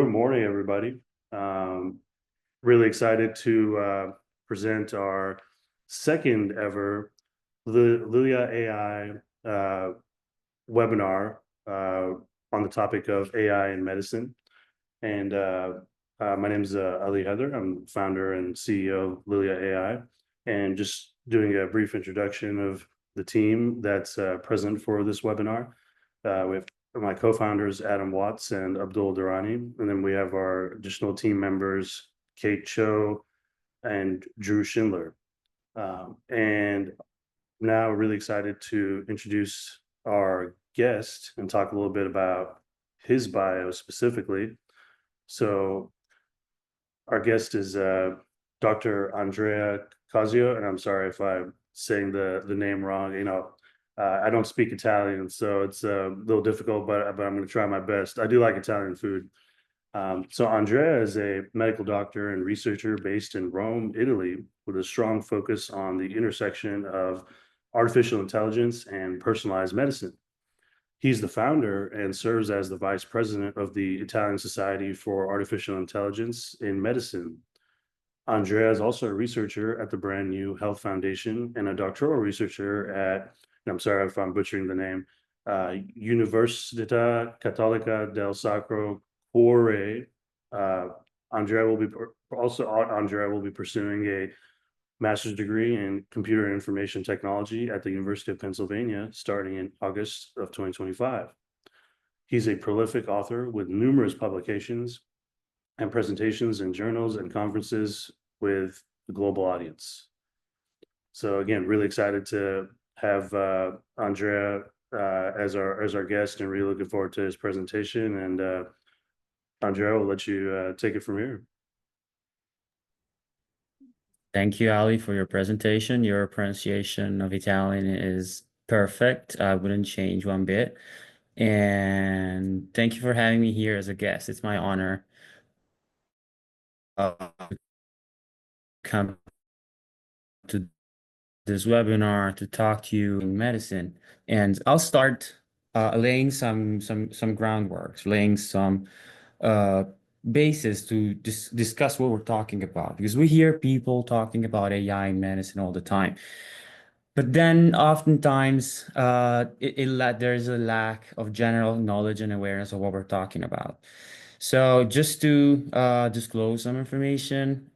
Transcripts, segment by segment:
Good morning, everybody. Really excited to present our second ever Lilia AI webinar on the topic of AI in medicine. And my name is Ali Heather. I'm founder and CEO of Lilia AI, and just doing a brief introduction of the team that's present for this webinar. We have my co-founders, Adam Watts and Abdul Durrani, and then we have our additional team members, Kate Cho and Drew Schindler. And now really excited to introduce our guest and talk a little bit about his bio specifically. So our guest is Dr. Andrea Causio, and I'm sorry if I'm saying the name wrong. I don't speak Italian, so it's a little difficult, but I'm going to try my best. I do like Italian food. So Andrea is a medical doctor and researcher based in Rome, Italy, with a strong focus on the intersection of artificial intelligence and personalized medicine. He's the founder and serves as the vice president of the Italian Society for Artificial Intelligence in Medicine. Andrea is also a researcher at the brand new Health Foundation and a doctoral researcher at, and I'm sorry if I'm butchering the name, Università Cattolica del Sacro, Cuore. Andrea will be pursuing a master's degree in computer information technology at the University of Pennsylvania starting in August of 2025. He's a prolific author with numerous publications and presentations in journals and conferences with the global audience. So again, really excited to have Andrea as our guest, and really looking forward to his presentation. And Andrea, we'll let you take it from here. Thank you, Ali, for your presentation. Your pronunciation of Italian is perfect. I wouldn't change one bit. And thank you for having me here as a guest. It's my honor to come to this webinar to talk to you in medicine. And I'll start laying some groundwork, laying some basis to discuss what we're talking about, because we hear people talking about AI in medicine all the time. But then oftentimes there's a lack of general knowledge and awareness of what we're talking about. So just to disclose some information,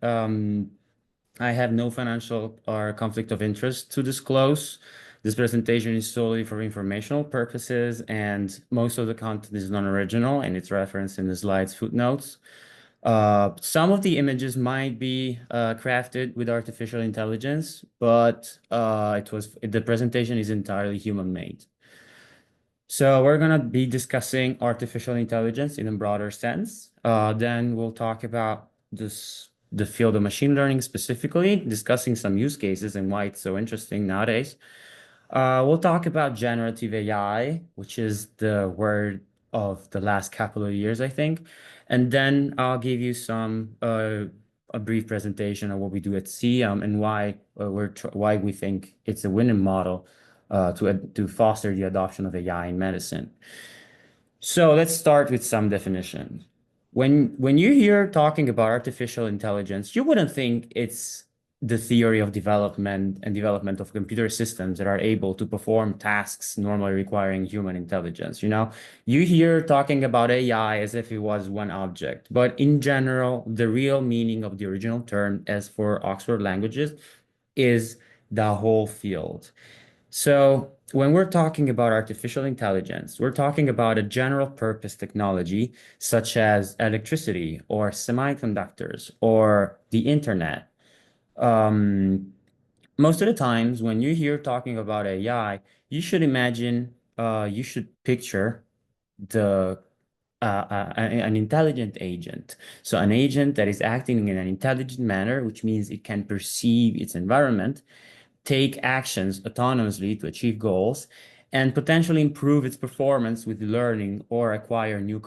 I have no financial or conflict of interest to disclose. This presentation is solely for informational purposes, and most of the content is non-original, and it's referenced in the slides footnotes. Some of the images might be crafted with artificial intelligence, but the presentation is entirely human-made. So we're going to be discussing artificial intelligence in a broader sense. Then we'll talk about the field of machine learning specifically, discussing some use cases and why it's so interesting nowadays. We'll talk about generative AI, which is the word of the last couple of years, I think. And then I'll give you a brief presentation of what we do at SIIAM and why we think it's a winning model to foster the adoption of AI in medicine. So let's start with some definitions. When you hear talking about artificial intelligence, you wouldn't think it's the theory of development of computer systems that are able to perform tasks normally requiring human intelligence. You hear talking about AI as if it was one object, but in general, the real meaning of the original term, as for Oxford languages, is the whole field. So when we're talking about artificial intelligence, we're talking about a general purpose technology such as electricity or semiconductors or the internet. Most of the times when you hear talking about AI, you should picture an intelligent agent. So an agent that is acting in an intelligent manner, which means it can perceive its environment, take actions autonomously to achieve goals, and potentially improve its performance with learning or acquire new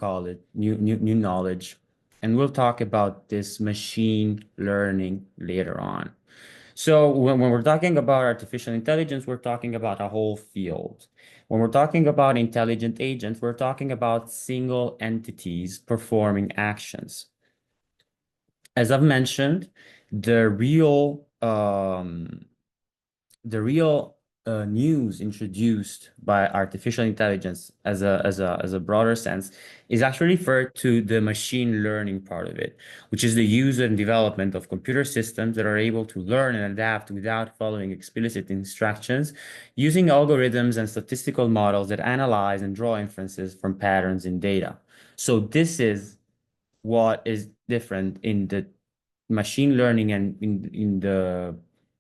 knowledge. And we'll talk about this machine learning later on. So when we're talking about artificial intelligence, we're talking about a whole field. When we're talking about intelligent agents, we're talking about single entities performing actions. As I've mentioned, the real news introduced by artificial intelligence as a broader sense is actually referred to the machine learning part of it, which is the use and development of computer systems that are able to learn and adapt without following explicit instructions, using algorithms and statistical models that analyze and draw inferences from patterns in data. So this is what is different in the machine learning and in the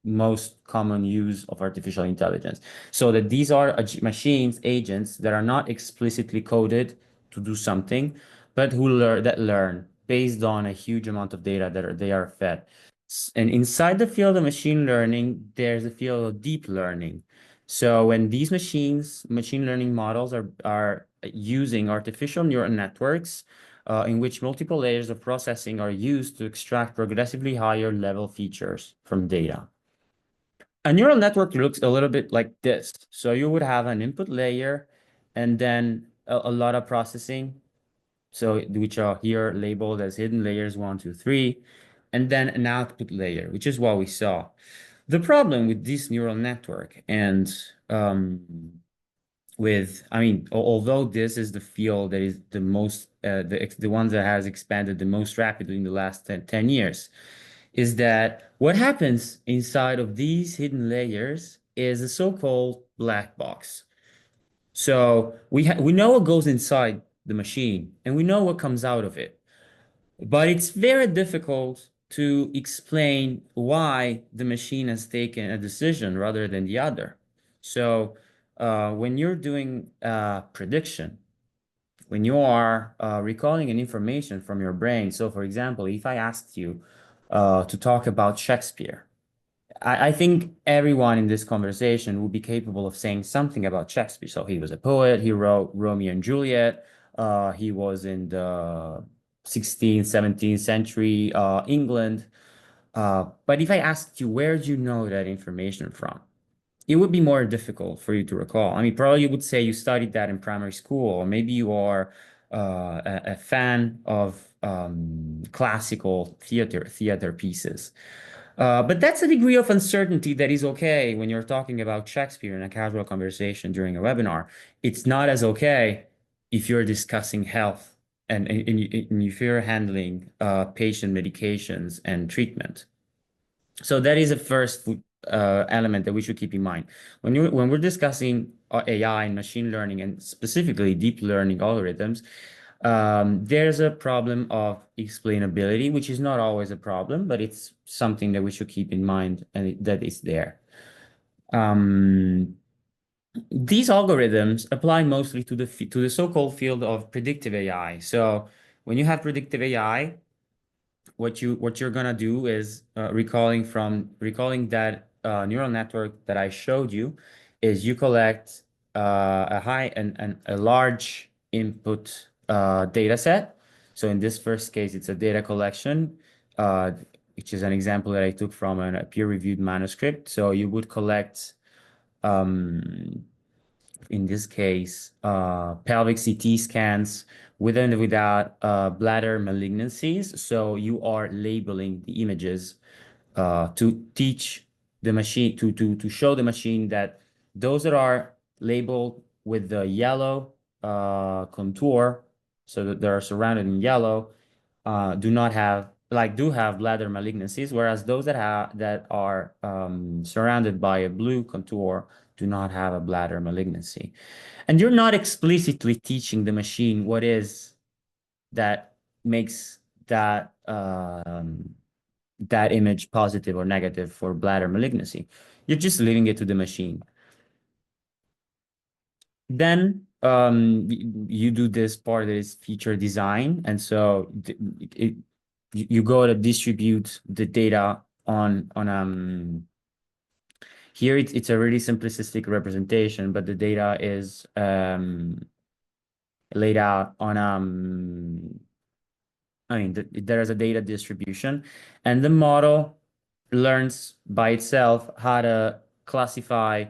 most common use of artificial intelligence. So that these are machines, agents that are not explicitly coded to do something, but who learn based on a huge amount of data they are fed. And inside the field of machine learning, there's a field of deep learning. So when these machine learning models are using artificial neural networks, in which multiple layers of processing are used to extract progressively higher level features from data. A neural network looks a little bit like this. So you would have an input layer and then a lot of processing, so which are here labeled as hidden layers 1, 2, 3, and then an output layer, which is what we saw. The problem with this neural network and I mean, although this is the field that is the most, the one that has expanded the most rapidly in the last 10 years, is that what happens inside of these hidden layers is a so-called black box. So we know what goes inside the machine and we know what comes out of it. But it's very difficult to explain why the machine has taken a decision rather than the other. So when you're doing prediction, when you are recalling an information from your brain, so for example, if I asked you to talk about Shakespeare, I think everyone in this conversation would be capable of saying something about Shakespeare. So he was a poet, he wrote Romeo and Juliet, he was in the 16th, 17th century England. But if I asked you, where do you know that information from? It would be more difficult for you to recall. I mean, probably you would say you studied that in primary school, or maybe you are a fan of classical theater pieces. But that's a degree of uncertainty that is okay when you're talking about Shakespeare in a casual conversation during a webinar. It's not as okay if you're discussing health and if you're handling patient medications and treatment. So that is a first element that we should keep in mind. When we're discussing AI and machine learning and specifically deep learning algorithms, there's a problem of explainability, which is not always a problem, but it's something that we should keep in mind and that is there. These algorithms apply mostly to the so-called field of predictive AI. So when you have predictive AI, what you're gonna do is recalling that neural network that I showed you is you collect a large input data set. So in this first case, it's a data collection, uh, which is an example that I took from a peer-reviewed manuscript. So you would collect um, in this case, pelvic CT scans with and without bladder malignancies. So you are labeling the images to teach the machine, to show the machine that those that are labeled with the yellow contour, so that they're surrounded in yellow, do have bladder malignancies, whereas those that are surrounded by a blue contour do not have a bladder malignancy. And you're not explicitly teaching the machine what is that makes that image positive or negative for bladder malignancy. You're just leaving it to the machine. Then you do this part that is feature design, and so you go to distribute the data on here it's a really simplistic representation, but the data is laid out on I mean there is a data distribution, and the model learns by itself how to classify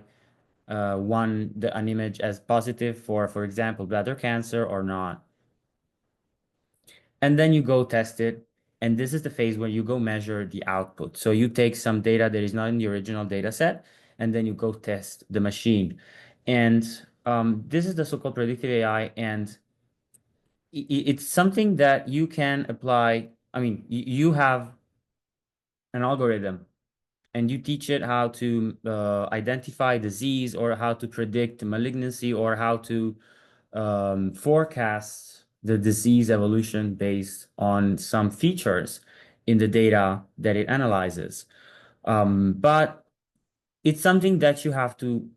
an image as positive for example, bladder cancer or not. And then you go test it. And this is the phase where you go measure the output. So you take some data that is not in the original data set, and then you go test the machine. And this is the so-called predictive AI, and it's something that you can apply. I mean, you have an algorithm and you teach it how to identify disease or how to predict malignancy or how to forecast the disease evolution based on some features in the data that it analyzes. But it's something that you have to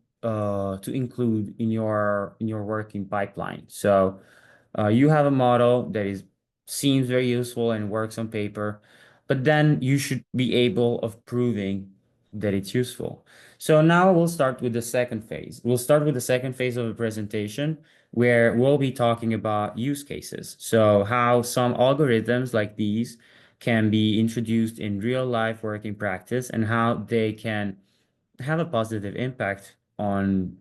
include in your working pipeline. So you have a model that is seems very useful and works on paper, but then you should be able of proving that it's useful. So now we'll start with the second phase. We'll start with the second phase of the presentation where we'll be talking about use cases. So how some algorithms like these can be introduced in real life working practice and how they can have a positive impact on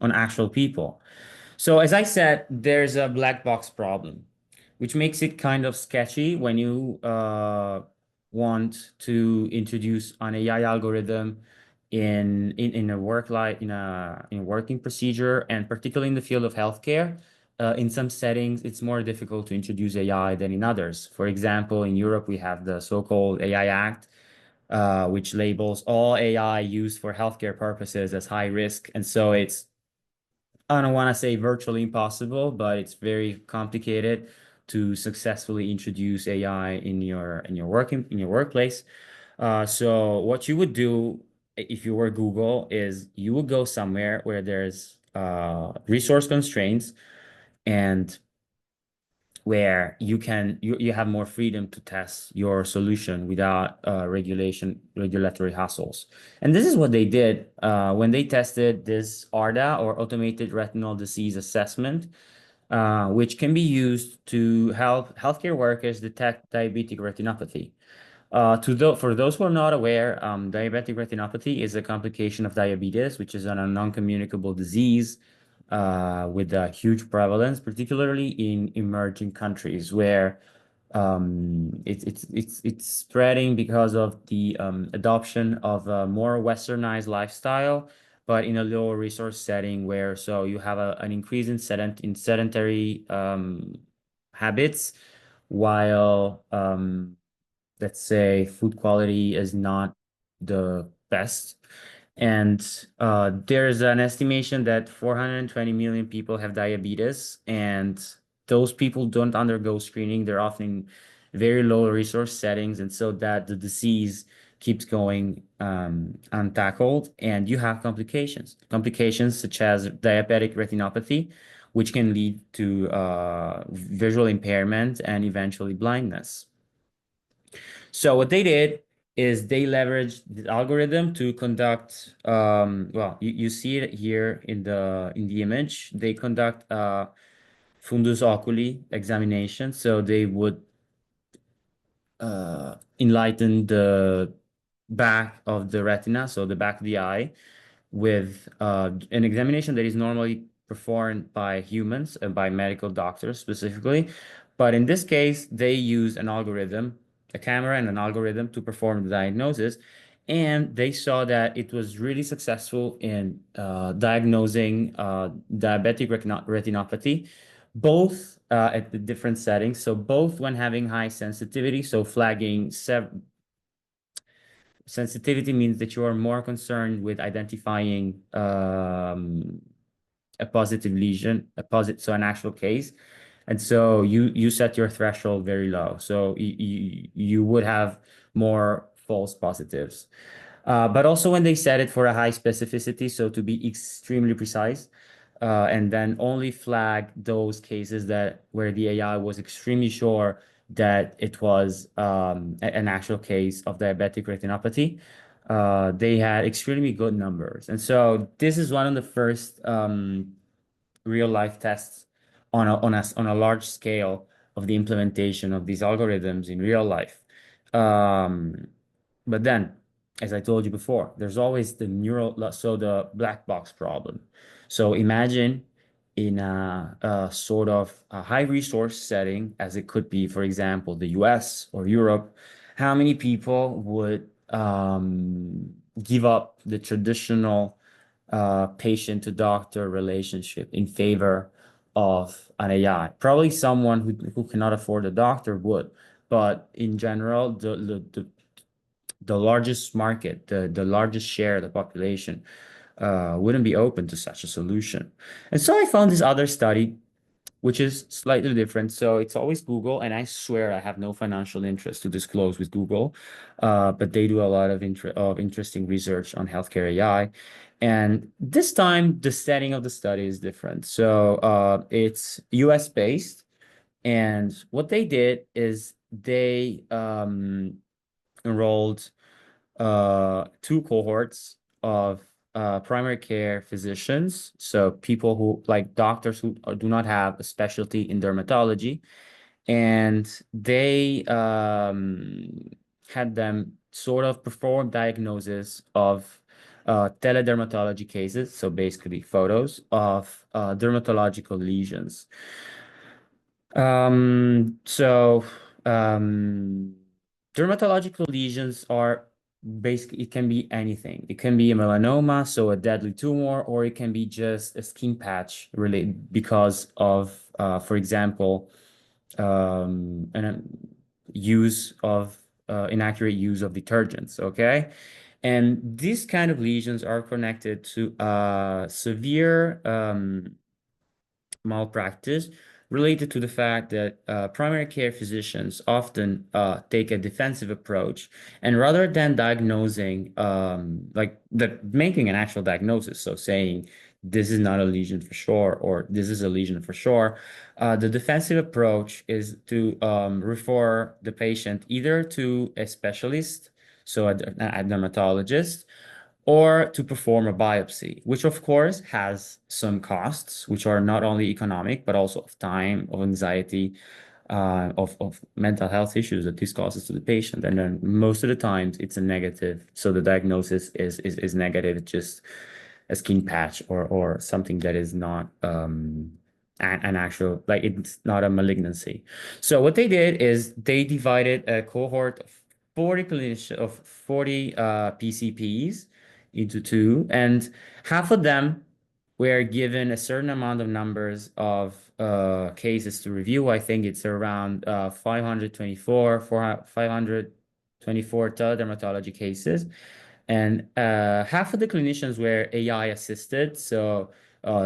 actual people. So as I said, there's a black box problem, which makes it kind of sketchy when you want to introduce an AI algorithm in a work life in a working procedure, and particularly in the field of healthcare. In some settings, it's more difficult to introduce AI than in others. For example, in Europe, we have the so-called AI Act, which labels all AI used for healthcare purposes as high risk. And so I don't want to say virtually impossible, but it's very complicated to successfully introduce AI in your workplace. So what you would do if you were Google is you would go somewhere where there's resource constraints and where you have more freedom to test your solution without regulatory hassles. And this is what they did when they tested this ARDA, or automated retinal disease assessment, which can be used to help healthcare workers detect diabetic retinopathy. For those who are not aware, diabetic retinopathy is a complication of diabetes, which is a non-communicable disease with a huge prevalence, particularly in emerging countries where it's spreading because of the adoption of a more westernized lifestyle, but in a lower resource setting where so you have an increase in sedentary habits, while let's say food quality is not the best. And there's an estimation that 420 million people have diabetes, and those people don't undergo screening. They're often in very low resource settings, and so that the disease keeps going untackled, and you have complications such as diabetic retinopathy, which can lead to visual impairment and eventually blindness. So what they did is they leveraged the algorithm to conduct, well, you see it here in the image. They conduct fundus oculi examination. So they would enlighten the back of the retina, so the back of the eye, with an examination that is normally performed by humans and by medical doctors specifically. But in this case, they use an algorithm, a camera and an algorithm to perform the diagnosis. And they saw that it was really successful in diagnosing diabetic retinopathy, both at the different settings. So both when having high sensitivity, so flagging sensitivity means that you are more concerned with identifying a positive lesion, so an actual case. And so you set your threshold very low. So you would have more false positives. But also when they set it for a high specificity, so to be extremely precise, and then only flag those cases that where the AI was extremely sure that it was an actual case of diabetic retinopathy. They had extremely good numbers. And so this is one of the first real life tests on a large scale of the implementation of these algorithms in real life. But then as I told you before, there's always the so the black box problem. So imagine in a sort of a high resource setting, as it could be, for example, the US or Europe, how many people would give up the traditional patient to doctor relationship in favor of an AI? Probably someone who cannot afford a doctor would, but in general, the largest market, the largest share of the population, wouldn't be open to such a solution. And so I found this other study, which is slightly different. So it's always Google, and I swear I have no financial interest to disclose with Google, but they do a lot of interesting research on healthcare AI. And this time, the setting of the study is different. So it's US based, and what they did is they enrolled two cohorts of primary care physicians, so people who like doctors who do not have a specialty in dermatology, and they had them sort of perform diagnosis of teledermatology cases, so basically photos of dermatological lesions. So um, dermatological lesions are basically, it can be anything. It can be a melanoma, so a deadly tumor, or it can be just a skin patch related because of, for example, an use of inaccurate use of detergents. Okay. And these kind of lesions are connected to severe malpractice related to the fact that primary care physicians often take a defensive approach, and rather than diagnosing, making an actual diagnosis, so saying this is not a lesion for sure or this is a lesion for sure, the defensive approach is to refer the patient either to a specialist, so a dermatologist, or to perform a biopsy, which of course has some costs, which are not only economic, but also of time, of anxiety, of mental health issues that this causes to the patient. And then most of the times it's a negative. So the diagnosis is negative. It's just a skin patch or something that is not an actual, like it's not a malignancy. So what they did is they divided a cohort of 40 clinicians of 40 PCPs into two, and half of them were given a certain amount of numbers of cases to review. I think it's around 524, 524 teledermatology cases. And half of the clinicians were AI assisted, so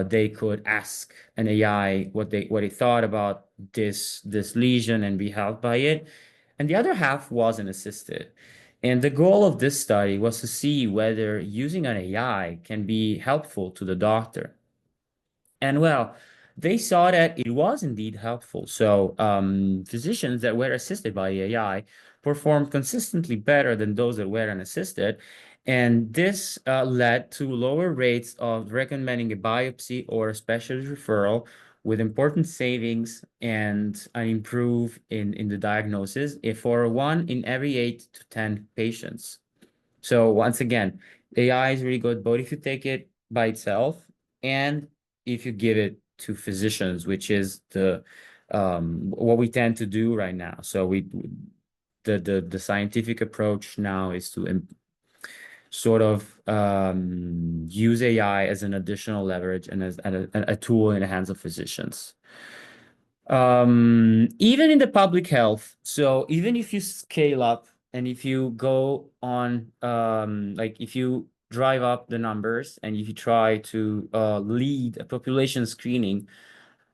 they could ask an AI what they thought about this lesion and be helped by it. And the other half wasn't assisted. And the goal of this study was to see whether using an AI can be helpful to the doctor. And well, they saw that it was indeed helpful. So physicians that were assisted by AI performed consistently better than those that were unassisted. And this led to lower rates of recommending a biopsy or a specialist referral, with important savings and an improve in the diagnosis if for 1 in every 8 to 10 patients. So once again, AI is really good, both if you take it by itself and if you give it to physicians, which is the what we tend to do right now. So the scientific approach now is to sort of use AI as an additional leverage and as a tool in the hands of physicians. Even in the public health, so even if you scale up and if you go on, like if you drive up the numbers and if you try to lead a population screening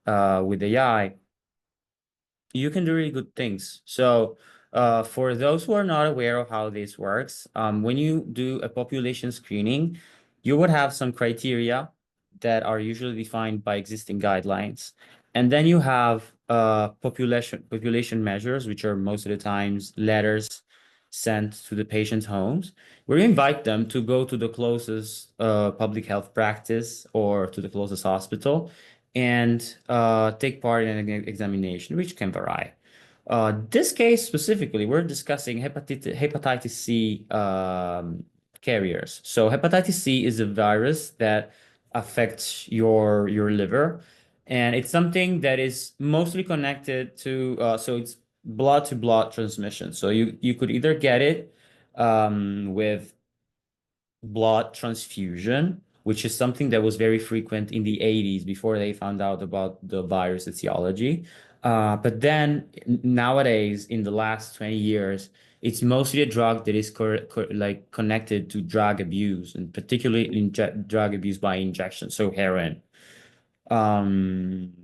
with AI, you can do really good things. So, for those who are not aware of how this works, when you do a population screening, you would have some criteria that are usually defined by existing guidelines. And then you have population measures, which are most of the times letters sent to the patient's homes, where you invite them to go to the closest public health practice or to the closest hospital and take part in an examination, which can vary. This case specifically, we're discussing hepatitis C carriers. So hepatitis C is a virus that affects your liver, and it's something that is mostly connected to so it's blood to blood transmission. So you could either get it with blood transfusion, which is something that was very frequent in the 80s before they found out about the virus etiology. But then nowadays, in the last 20 years, it's mostly a drug that is like connected to drug abuse, and particularly drug abuse by injection, so heroin.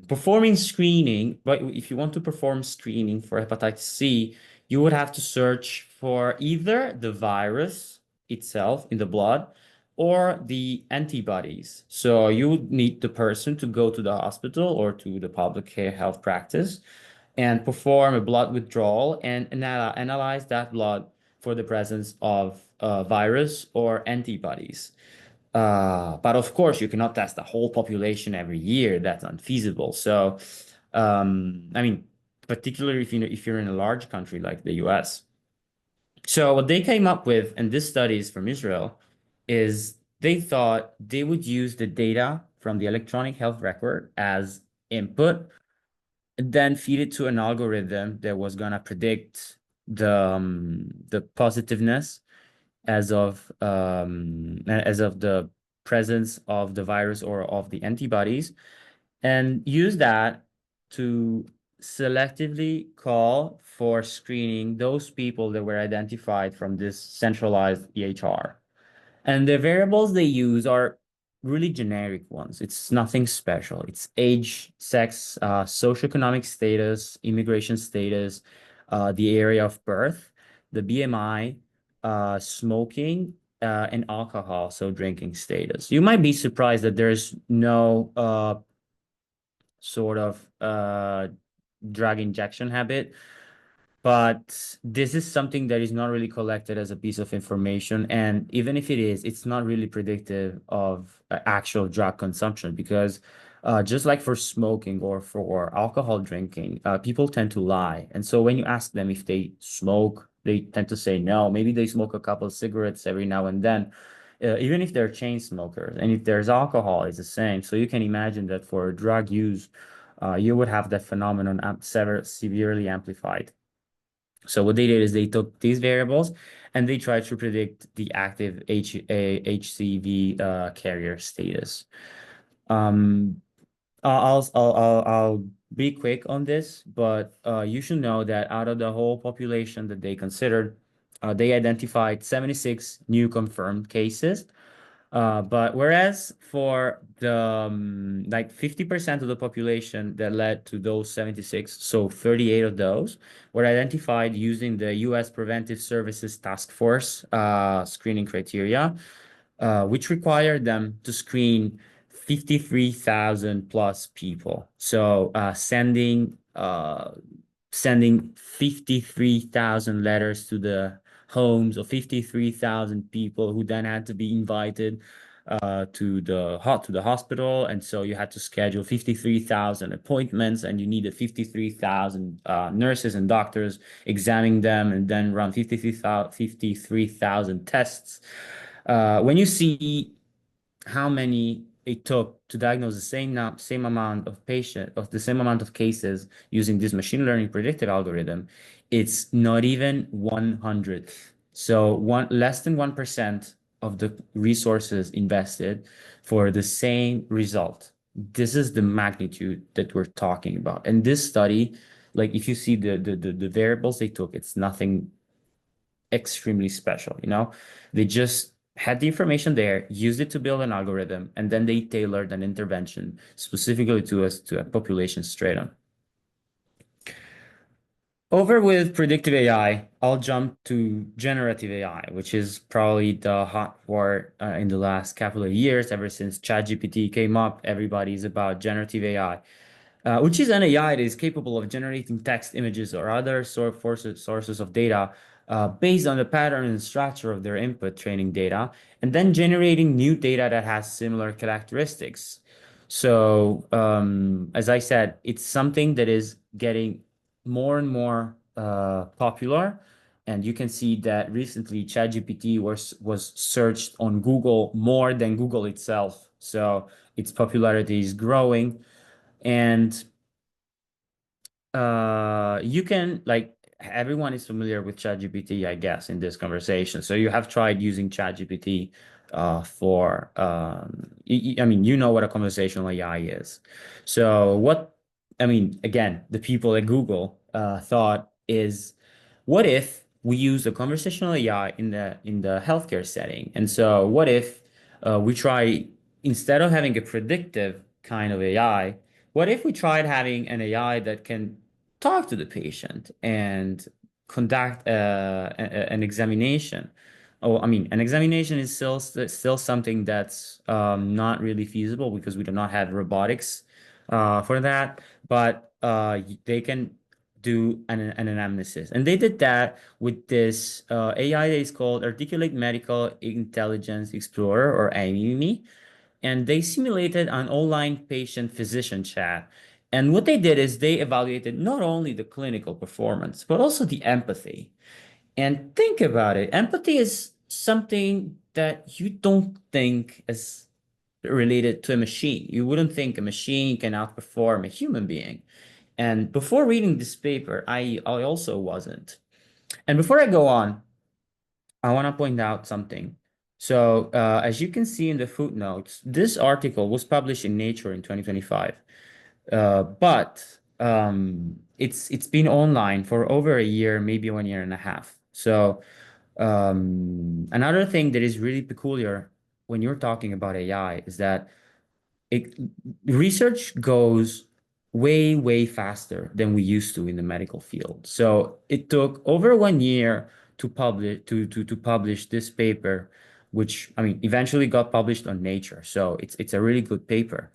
Performing screening, but if you want to perform screening for hepatitis C, you would have to search for either the virus itself in the blood or the antibodies. So you would need the person to go to the hospital or to the public care health practice and perform a blood withdrawal and analyze that blood for the presence of virus or antibodies. But of course, you cannot test the whole population every year. That's unfeasible. So, I mean, particularly if you're in a large country like the US. So what they came up with, and this study is from Israel, is they thought they would use the data from the electronic health record as input, and then feed it to an algorithm that was gonna predict the positiveness as of the presence of the virus or of the antibodies, and use that to selectively call for screening those people that were identified from this centralized EHR. And the variables they use are really generic ones. It's nothing special. It's age, sex, socioeconomic status, immigration status, the area of birth, the BMI, smoking, and alcohol, so drinking status. You might be surprised that there's no sort of drug injection habit. But this is something that is not really collected as a piece of information. And even if it is, it's not really predictive of actual drug consumption because just like for smoking or for alcohol drinking, people tend to lie. And so when you ask them if they smoke, they tend to say no. Maybe they smoke a couple of cigarettes every now and then, even if they're chain smokers. And if there's alcohol, it's the same. So you can imagine that for drug use, you would have that phenomenon severely amplified. So what they did is they took these variables and they tried to predict the active HCV carrier status. Um, I'll be quick on this, but you should know that out of the whole population that they considered, they identified 76 new confirmed cases, but whereas for the like 50% of the population that led to those 76, so 38 of those were identified using the US Preventive Services Task Force screening criteria, which required them to screen 53,000 plus people. So sending 53,000 letters to the homes of 53,000 people who then had to be invited to the hospital, and so you had to schedule 53,000 appointments, and you needed 53,000 nurses and doctors examining them, and then run 53,000 tests. When you see how many it took to diagnose the same amount of the same amount of cases using this machine learning predictive algorithm, it's not even 100th. So less than 1% of the resources invested for the same result. This is the magnitude that we're talking about. And this study, like if you see the variables they took, it's nothing extremely special, you know? They just had the information there, used it to build an algorithm, and then they tailored an intervention specifically to a population stratum. Over with predictive AI, I'll jump to generative AI, which is probably the hot word in the last couple of years. Ever since ChatGPT came up, everybody's about generative AI, which is an AI that is capable of generating text, images, or other sources of data based on the pattern and structure of their input training data, and then generating new data that has similar characteristics. So, as I said, it's something that is getting more and more popular. And you can see that recently ChatGPT was searched on Google more than Google itself. So its popularity is growing. And you can like everyone is familiar with ChatGPT, I guess, in this conversation. So you have tried using ChatGPT for I mean, you know what a conversational AI is. So what I mean, again, the people at Google thought is, what if we use a conversational AI in the healthcare setting? And so what if we try, instead of having a predictive kind of AI, what if we tried having an AI that can talk to the patient and conduct an examination? Oh, I mean, an examination is still something that's not really feasible because we do not have robotics for that, but they can do an anamnesis. And they did that with this AI that is called Articulate Medical Intelligence Explorer, or AMIMI, and they simulated an online patient-physician chat. And what they did is they evaluated not only the clinical performance, but also the empathy. And think about it. Empathy is something that you don't think is related to a machine. You wouldn't think a machine can outperform a human being. And before reading this paper, I also wasn't. And before I go on, I want to point out something. So, as you can see in the footnotes, this article was published in Nature in 2025, but it's been online for over a year, maybe 1 year and a half. So, another thing that is really peculiar when you're talking about AI is that it research goes way faster than we used to in the medical field. So it took over 1 year to publish this paper, which I mean eventually got published on Nature. So it's a really good paper.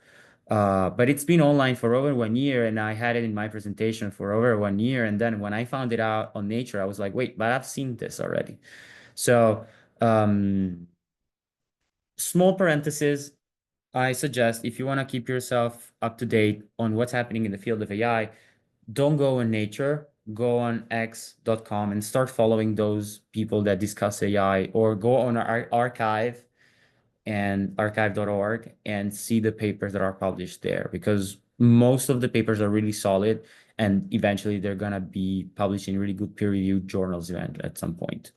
But it's been online for over 1 year, and I had it in my presentation for over 1 year. And then when I found it out on Nature, I was like, wait, but I've seen this already. So um, small parenthesis, I suggest if you want to keep yourself up to date on what's happening in the field of AI, don't go on Nature, go on x.com and start following those people that discuss AI, or go on our archive and archive.org and see the papers that are published there, because most of the papers are really solid and eventually they're going to be published in really good peer-reviewed journals event at some point.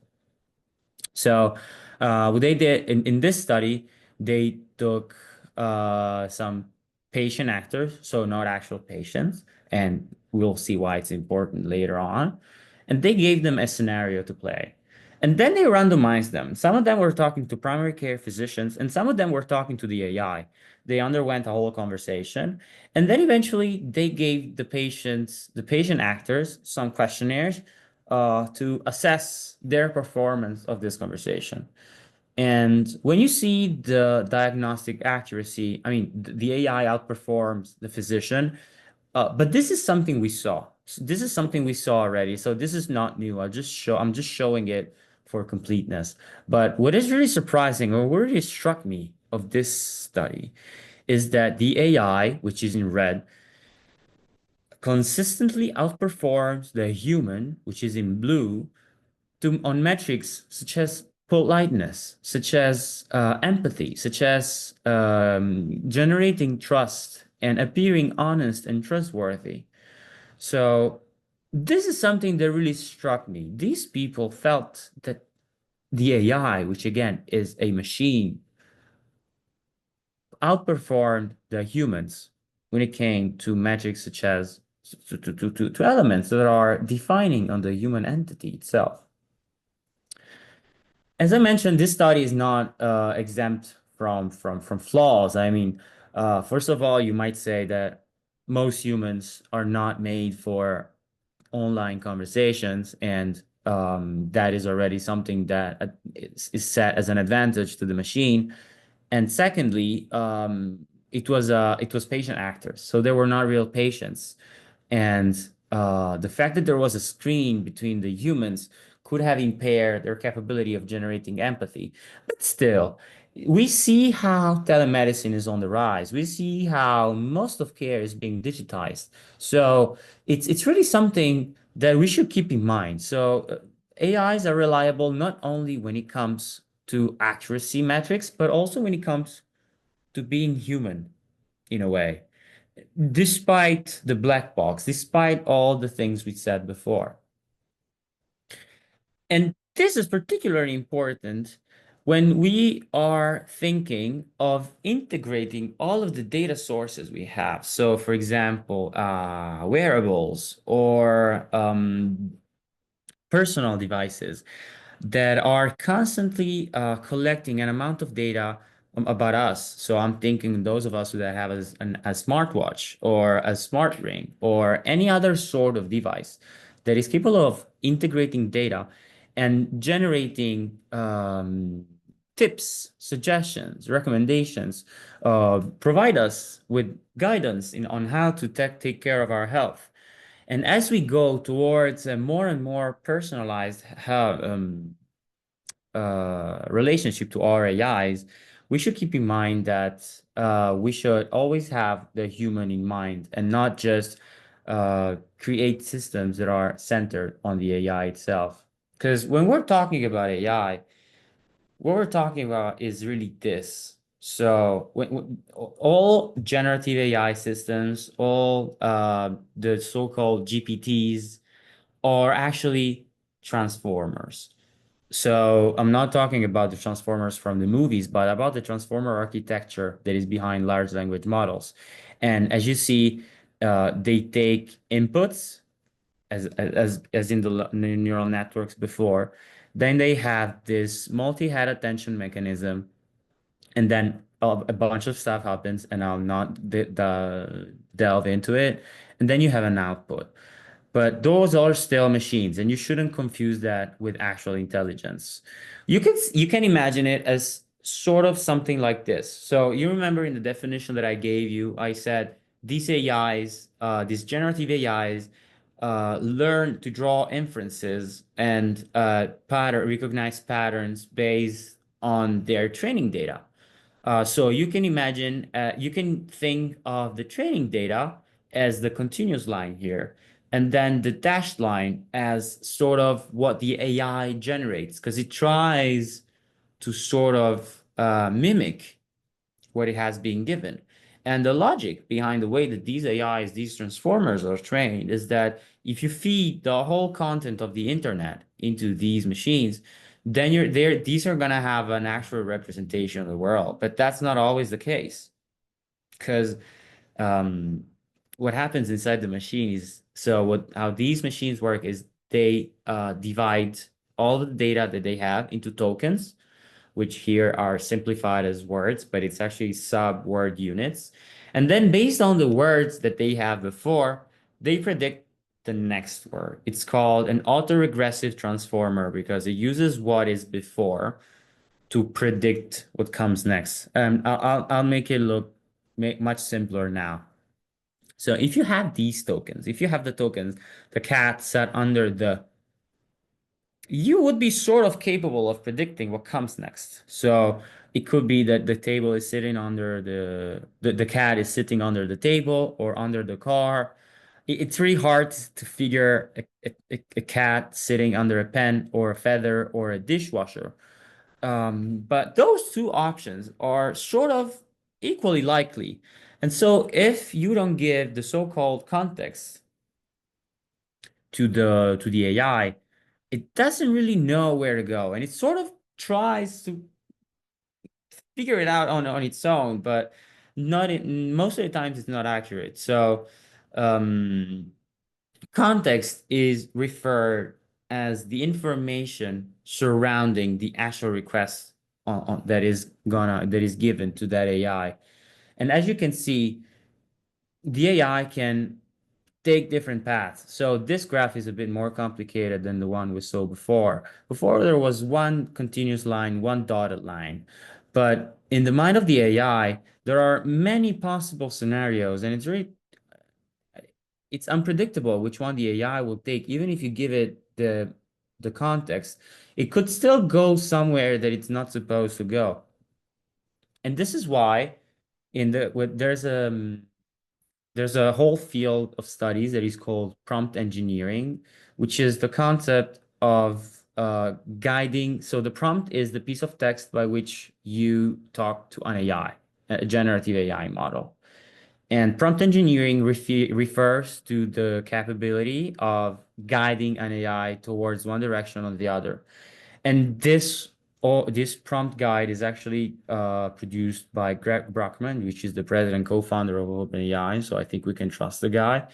So what they did in this study, they took some patient actors, so not actual patients, and we'll see why it's important later on. And they gave them a scenario to play. And then they randomized them. Some of them were talking to primary care physicians, and some of them were talking to the AI. They underwent a whole conversation. And then eventually they gave the patient actors, some questionnaires to assess their performance of this conversation. And when you see the diagnostic accuracy, I mean, the AI outperforms the physician, but this is something we saw. This is something we saw already. So this is not new. I'm just showing it for completeness. But what is really surprising, or what really struck me of this study, is that the AI, which is in red, consistently outperforms the human, which is in blue, on metrics such as politeness, such as empathy, such as generating trust and appearing honest and trustworthy. So this is something that really struck me. These people felt that the AI, which again is a machine, outperformed the humans when it came to metrics such as to elements that are defining on the human entity itself. As I mentioned, this study is not exempt from flaws. I mean, first of all, you might say that most humans are not made for online conversations, and that is already something that is set as an advantage to the machine. And secondly, it was patient actors, so they were not real patients. And the fact that there was a screen between the humans could have impaired their capability of generating empathy. But still, we see how telemedicine is on the rise. We see how most of care is being digitized. So it's really something that we should keep in mind. So AIs are reliable not only when it comes to accuracy metrics, but also when it comes to being human in a way, despite the black box, despite all the things we said before. And this is particularly important when we are thinking of integrating all of the data sources we have. So, for example, wearables or personal devices that are constantly collecting an amount of data about us. So I'm thinking those of us that have a smartwatch or a smart ring or any other sort of device that is capable of integrating data and generating tips, suggestions, recommendations, provide us with guidance on how to take care of our health. And as we go towards a more and more personalized relationship to our AIs, we should keep in mind that we should always have the human in mind and not just create systems that are centered on the AI itself. Because when we're talking about AI, what we're talking about is really this. So all generative AI systems, all the so-called GPTs are actually transformers. So I'm not talking about the transformers from the movies, but about the transformer architecture that is behind large language models. And as you see, they take inputs as in the neural networks before. Then they have this multi-head attention mechanism, and then a bunch of stuff happens, and I'll not delve into it. And then you have an output. But those are still machines, and you shouldn't confuse that with actual intelligence. You can imagine it as sort of something like this. So you remember in the definition that I gave you, I said these AIs, these generative AIs, learn to draw inferences and recognize patterns based on their training data. So you can imagine, you can think of the training data as the continuous line here, and then the dashed line as sort of what the AI generates, because it tries to sort of mimic what it has been given. And the logic behind the way that these AIs, these transformers are trained is that if you feed the whole content of the internet into these machines, then you're there, these are gonna have an actual representation of the world. But that's not always the case. Because um, what happens inside the machine is, so what how these machines work is they divide all the data that they have into tokens, which here are simplified as words, but it's actually sub-word units. And then based on the words that they have before, they predict the next word. It's called an autoregressive transformer because it uses what is before to predict what comes next. I'll make it look much simpler now. So if you have these tokens, if you have the tokens, the cat sat under the, you would be sort of capable of predicting what comes next. So it could be that the table is sitting under the cat is sitting under the table or under the car. It's really hard to figure a cat sitting under a pen or a feather or a dishwasher. But those two options are sort of equally likely. And so if you don't give the so-called context to the AI, it doesn't really know where to go, and it sort of tries to figure it out on its own, but not in, most of the times it's not accurate. So um, context is referred as the information surrounding the actual request that is given to that AI. And as you can see, the AI can take different paths. So this graph is a bit more complicated than the one we saw before. Before there was one continuous line, one dotted line. But in the mind of the AI, there are many possible scenarios, and it's unpredictable which one the AI will take, even if you give it the context. It could still go somewhere that it's not supposed to go. And this is why there's a whole field of studies that is called prompt engineering, which is the concept of guiding. So the prompt is the piece of text by which you talk to an AI, a generative AI model. And prompt engineering refers to the capability of guiding an AI towards one direction or the other. And this prompt guide is actually produced by Greg Brockman, which is the president and co-founder of OpenAI. So I think we can trust the guy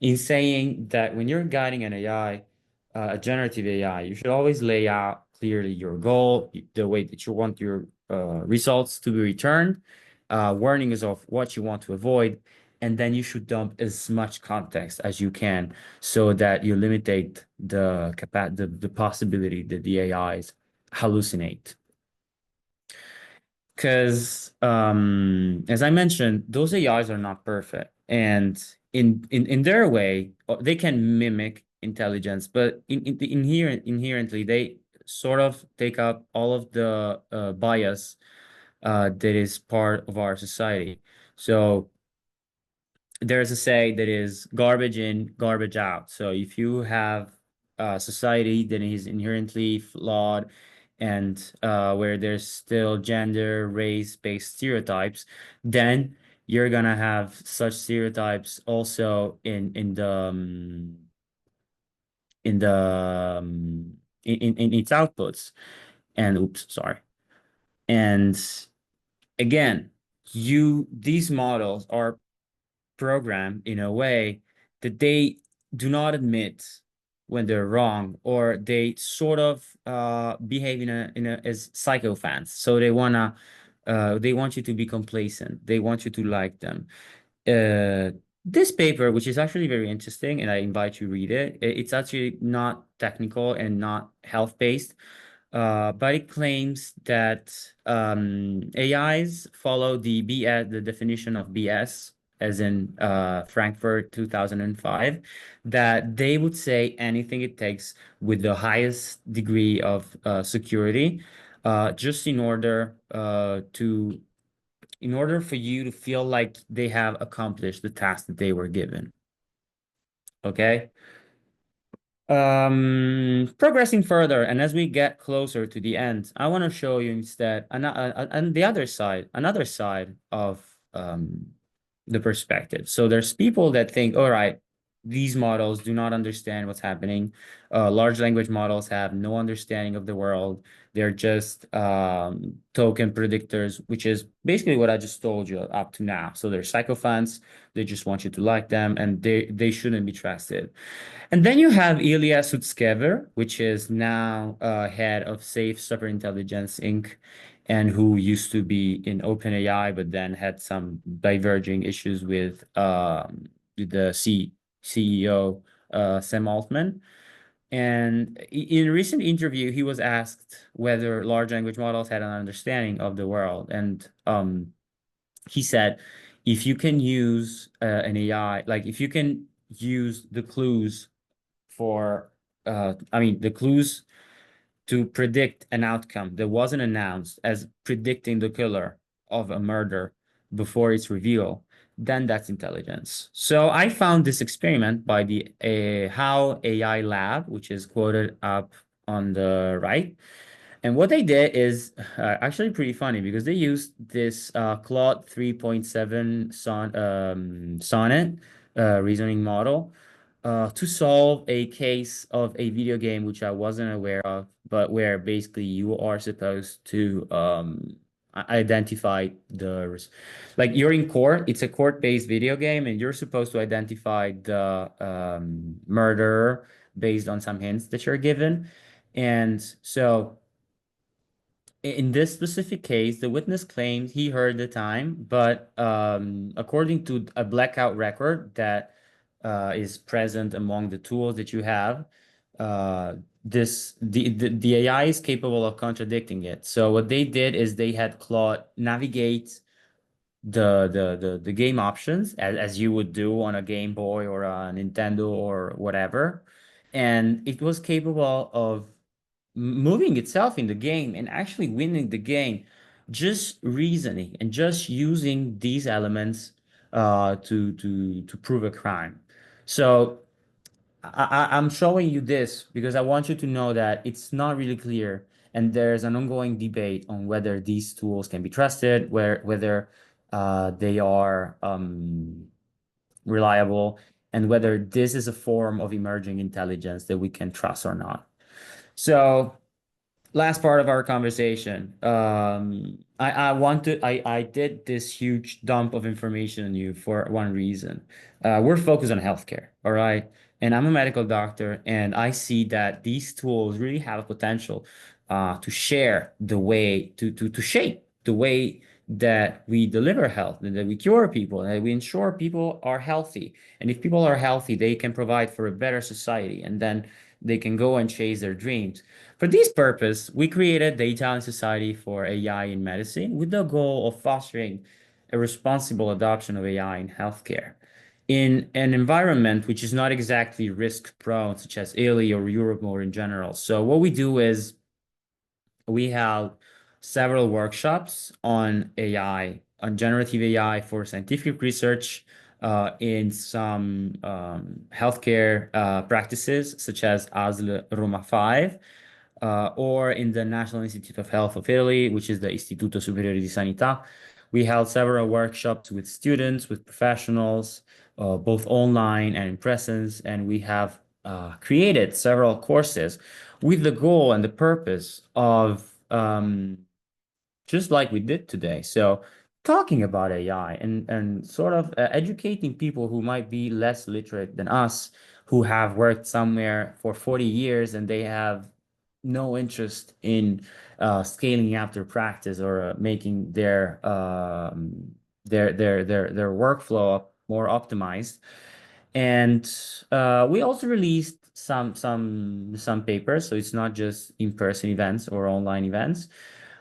in saying that when you're guiding an AI, a generative AI, you should always lay out clearly your goal, the way that you want your results to be returned, warnings of what you want to avoid, and then you should dump as much context as you can so that you limitate the possibility that the AIs hallucinate. Because as I mentioned, those AIs are not perfect. And in their way, they can mimic intelligence, but inherently, they sort of take up all of the bias that is part of our society. So there's a say that is garbage in, garbage out. So if you have a society that is inherently flawed and where there's still gender, race-based stereotypes, then you're gonna have such stereotypes also in the in its outputs. And oops, sorry. And again, these models are program in a way that they do not admit when they're wrong, or they sort of behave in a as psychophants. So they want you to be complacent. They want you to like them. Uh, this paper, which is actually very interesting, and I invite you to read it. It's actually not technical and not health based, but it claims that AIs follow the BS, the definition of BS, as in Frankfurt 2005, that they would say anything it takes with the highest degree of security, just in order for you to feel like they have accomplished the task that they were given. Okay. Progressing further, and as we get closer to the end, I want to show you instead the other side, another side of the perspective. So there's people that think, all right, these models do not understand what's happening. Large language models have no understanding of the world. They're just token predictors, which is basically what I just told you up to now. So they're sycophants. They just want you to like them, and they shouldn't be trusted. And then you have Ilya Sutskever, which is now head of Safe Superintelligence Inc., and who used to be in OpenAI, but then had some diverging issues with the CEO, Sam Altman. And in a recent interview, he was asked whether large language models had an understanding of the world. And he said, if you can use an AI, like if you can use the clues for the clues to predict an outcome that wasn't announced as predicting the killer of a murder before its reveal, then that's intelligence. So I found this experiment by the How AI Lab, which is quoted up on the right. And what they did is actually pretty funny because they used this Claude 3.7 Sonnet reasoning model to solve a case of a video game which I wasn't aware of, but where basically you are supposed to identify like you're in court. It's a court-based video game, and you're supposed to identify the murderer based on some hints that you're given. And so in this specific case, the witness claimed he heard the time, but according to a blackout record that is present among the tools that you have, the AI is capable of contradicting it. So what they did is they had Claude navigate the game options as you would do on a Game Boy or a Nintendo or whatever, and it was capable of moving itself in the game and actually winning the game just reasoning and just using these elements to prove a crime. So I'm showing you this because I want you to know that it's not really clear, and there's an ongoing debate on whether these tools can be trusted, whether they are reliable, and whether this is a form of emerging intelligence that we can trust or not. So last part of our conversation. I did this huge dump of information on you for one reason. We're focused on healthcare, all right? And I'm a medical doctor, and I see that these tools really have a potential to share the way to shape the way that we deliver health, and that we cure people, and that we ensure people are healthy. And if people are healthy, they can provide for a better society, and then they can go and chase their dreams. For this purpose, we created the Italian Society for AI in Medicine with the goal of fostering a responsible adoption of AI in healthcare in an environment which is not exactly risk prone, such as Italy or Europe more in general. So what we do is we have several workshops on AI, on generative AI for scientific research in some healthcare practices, such as ASL Roma 5, or in the National Institute of Health of Italy, which is the Istituto Superiore di Sanità. We held several workshops with students, with professionals, both online and in presence, and we have created several courses with the goal and the purpose of just like we did today. So talking about AI and sort of educating people who might be less literate than us, who have worked somewhere for 40 years and they have no interest in scaling up their practice or making their workflow more optimized. And we also released some papers, so it's not just in-person events or online events.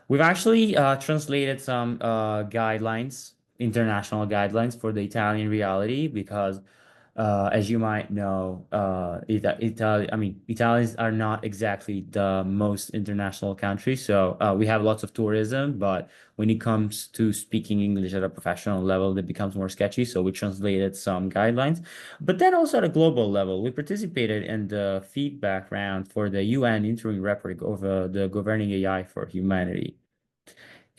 We've actually translated some guidelines, international guidelines for the Italian reality because, as you might know, Italians are not exactly the most international country. So we have lots of tourism, but when it comes to speaking English at a professional level, it becomes more sketchy. So we translated some guidelines. But then also at a global level, we participated in the feedback round for the UN interim report over the governing AI for humanity.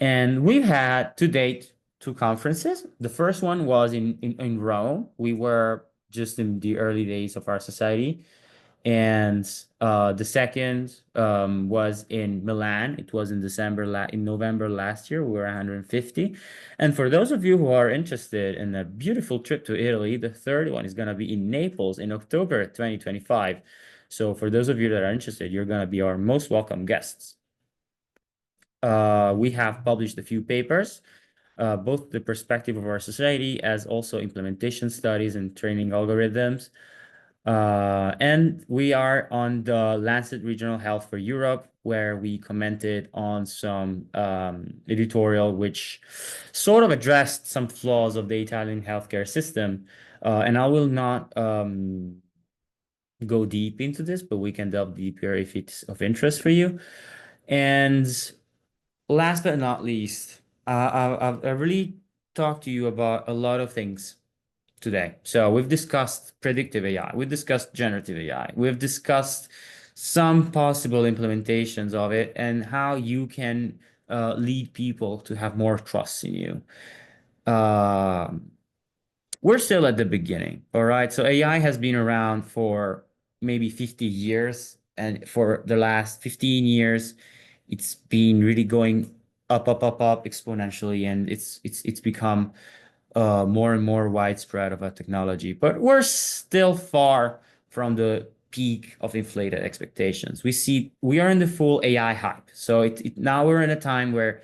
And we've had to date two conferences. The first one was in Rome. We were just in the early days of our society. And the second was in Milan. It was in in November last year. We were 150. And for those of you who are interested in a beautiful trip to Italy, the third one is going to be in Naples in October 2025. So for those of you that are interested, you're going to be our most welcome guests. We have published a few papers, both the perspective of our society as also implementation studies and training algorithms. And we are on the Lancet Regional Health for Europe, where we commented on some editorial which sort of addressed some flaws of the Italian healthcare system. And I will not go deep into this, but we can delve deeper if it's of interest for you. And last but not least, I really talked to you about a lot of things today. So we've discussed predictive AI, we've discussed generative AI, we've discussed some possible implementations of it and how you can lead people to have more trust in you. Um, we're still at the beginning, all right? So AI has been around for maybe 50 years, and for the last 15 years, it's been really going up exponentially, and it's become more and more widespread of a technology. But we're still far from the peak of inflated expectations. We are in the full AI hype. So now we're in a time where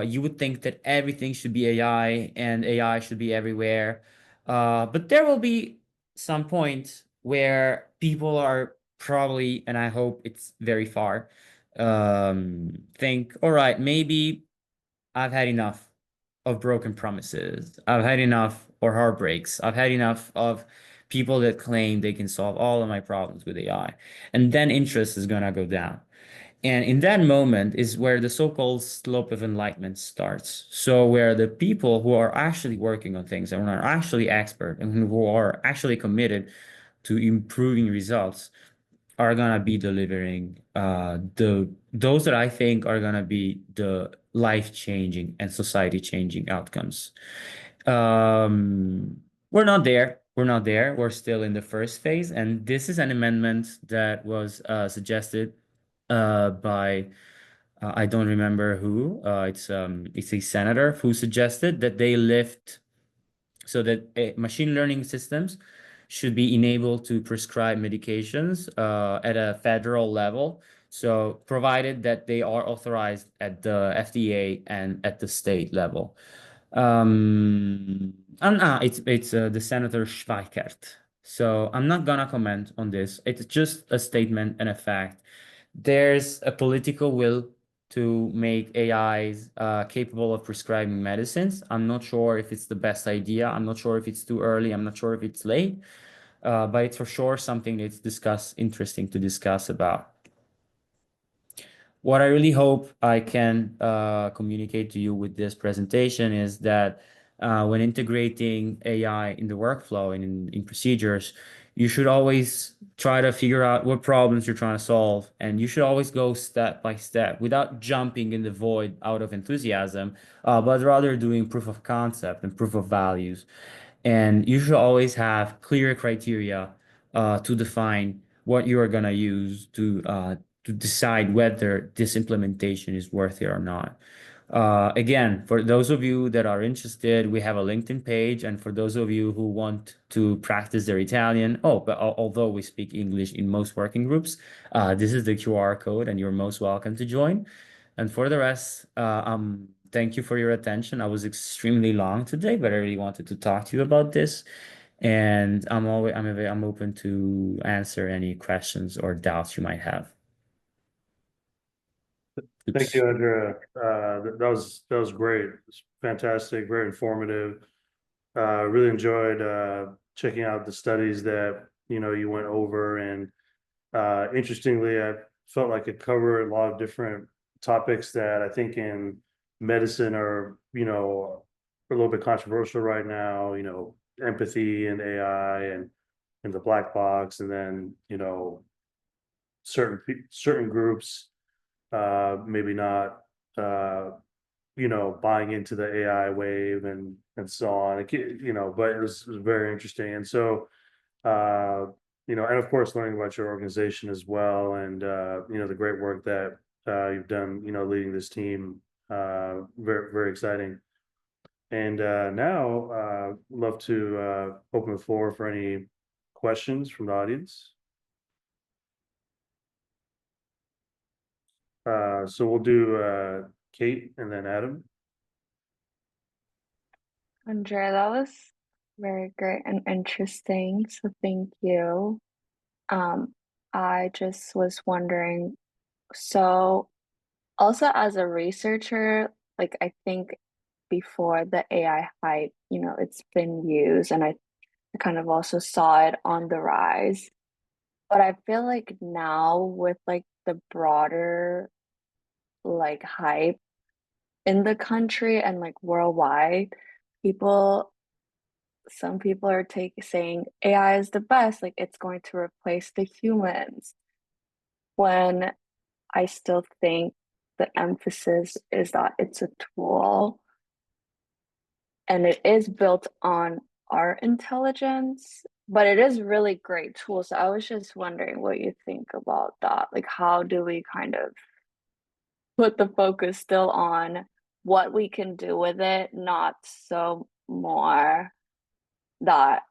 you would think that everything should be AI and AI should be everywhere. But there will be some point where people are probably, and I hope it's very far, think, all right, maybe I've had enough of broken promises. I've had enough or heartbreaks. I've had enough of people that claim they can solve all of my problems with AI. And then interest is gonna go down. And in that moment is where the so-called slope of enlightenment starts. So where the people who are actually working on things and who are actually expert and who are actually committed to improving results are gonna be delivering the those that I think are gonna be the life-changing and society-changing outcomes. We're not there. We're not there. We're still in the first phase, and this is an amendment that was suggested by I don't remember who. It's a senator who suggested that they lift so that machine learning systems should be enabled to prescribe medications at a federal level. So provided that they are authorized at the FDA and at the state level. It's the Senator Schweikert. So I'm not gonna comment on this. It's just a statement and a fact. There's a political will to make AIs capable of prescribing medicines. I'm not sure if it's the best idea. I'm not sure if it's too early. I'm not sure if it's late. But it's for sure something interesting to discuss about. What I really hope I can communicate to you with this presentation is that when integrating AI in the workflow and in procedures, you should always try to figure out what problems you're trying to solve. And you should always go step by step without jumping in the void out of enthusiasm, but rather doing proof of concept and proof of values. And you should always have clear criteria to define what you are going to use to decide whether this implementation is worth it or not. Again, for those of you that are interested, we have a LinkedIn page. And for those of you who want to practice their Italian, but although we speak English in most working groups, this is the QR code and you're most welcome to join. And for the rest, thank you for your attention. I was extremely long today, but I really wanted to talk to you about this. And I'm open to answer any questions or doubts you might have. Thank Oops. you, Andrea. That was great. It's fantastic, very informative. Really enjoyed checking out the studies that you went over, and interestingly, I felt like it covered a lot of different topics that I think in medicine are a little bit controversial right now. Empathy and AI and the black box, and then certain groups maybe not buying into the AI wave and so on. But it was very interesting. And so and of course learning about your organization as well, and the great work that you've done, leading this team. Very, very exciting. And now love to open the floor for any questions from the audience. So we'll do Kate and then Adam. Andrea, that was very great and interesting. So thank you. Um, I just was wondering, so also as a researcher, like I think before the AI hype, it's been used and I kind of also saw it on the rise. But I feel like now with like the broader like hype in the country and like worldwide, people some people are saying AI is the best, like it's going to replace the humans. When I still think the emphasis is that it's a tool and it is built on our intelligence, but it is really great tool. So I was just wondering what you think about that. Like, how do we kind of put the focus still on what we can do with it, not so more that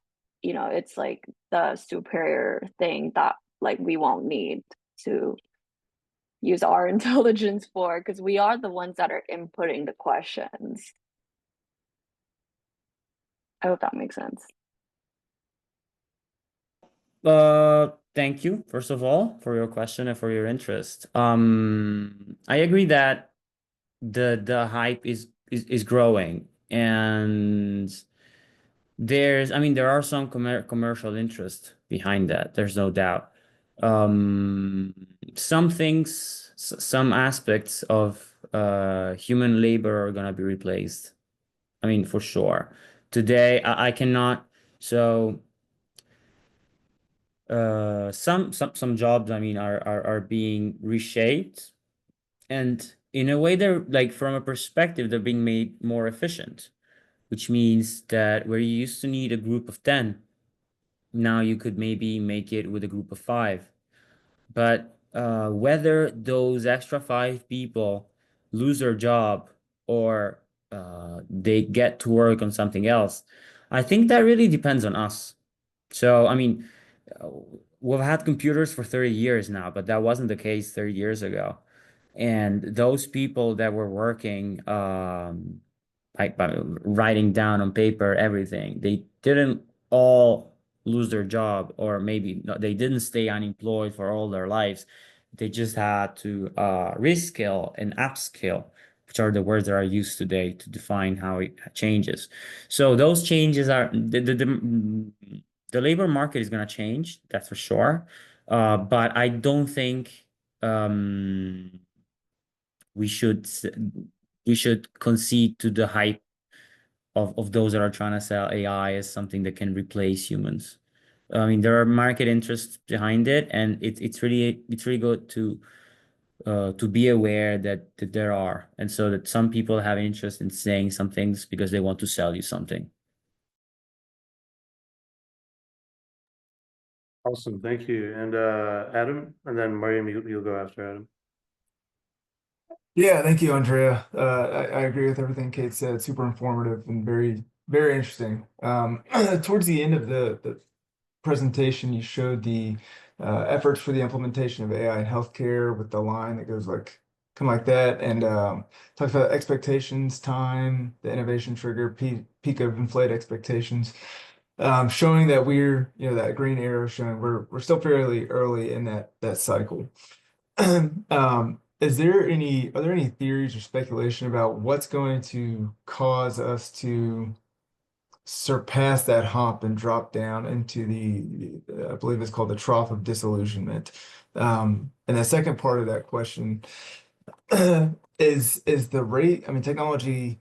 it's like the superior thing that like we won't need to use our intelligence for, because we are the ones that are inputting the questions. I hope that makes sense. Thank you, first of all, for your question and for your interest. I agree that the hype is growing, and there are some commercial interest behind that. There's no doubt. Some things, some aspects of human labor are gonna be replaced. I mean, for sure. Today, I cannot. So, some jobs, I mean, are being reshaped, and in a way, they're like from a perspective, they're being made more efficient, which means that where you used to need a group of 10, now you could maybe make it with a group of 5. But whether those extra 5 people lose their job or they get to work on something else, I think that really depends on us. So, I mean, uh, we've had computers for 30 years now, but that wasn't the case 30 years ago. And those people that were working, like by writing down on paper everything, they didn't all lose their job, or maybe they didn't stay unemployed for all their lives. They just had to reskill and upskill, which are the words that are used today to define how it changes. So those changes are the labor market is going to change, that's for sure. But I don't think um, we should we should concede to the hype of those that are trying to sell AI as something that can replace humans. I mean, there are market interests behind it, and it's really good to be aware that there are, and so that some people have interest in saying some things because they want to sell you something. Awesome, thank you. And Adam, and then Mariam, you'll go after Adam. Yeah, thank you, Andrea. I agree with everything Kate said. Super informative and very, very interesting. Towards the end of the presentation, you showed the efforts for the implementation of AI in healthcare with the line that goes like, kind of like that, and talks about expectations, time, the innovation trigger, peak of inflated expectations, showing that we're, that green arrow showing we're still fairly early in that cycle. Are there any theories or speculation about what's going to cause us to surpass that hump and drop down into I believe it's called the trough of disillusionment? And the second part of that question is the rate, I mean,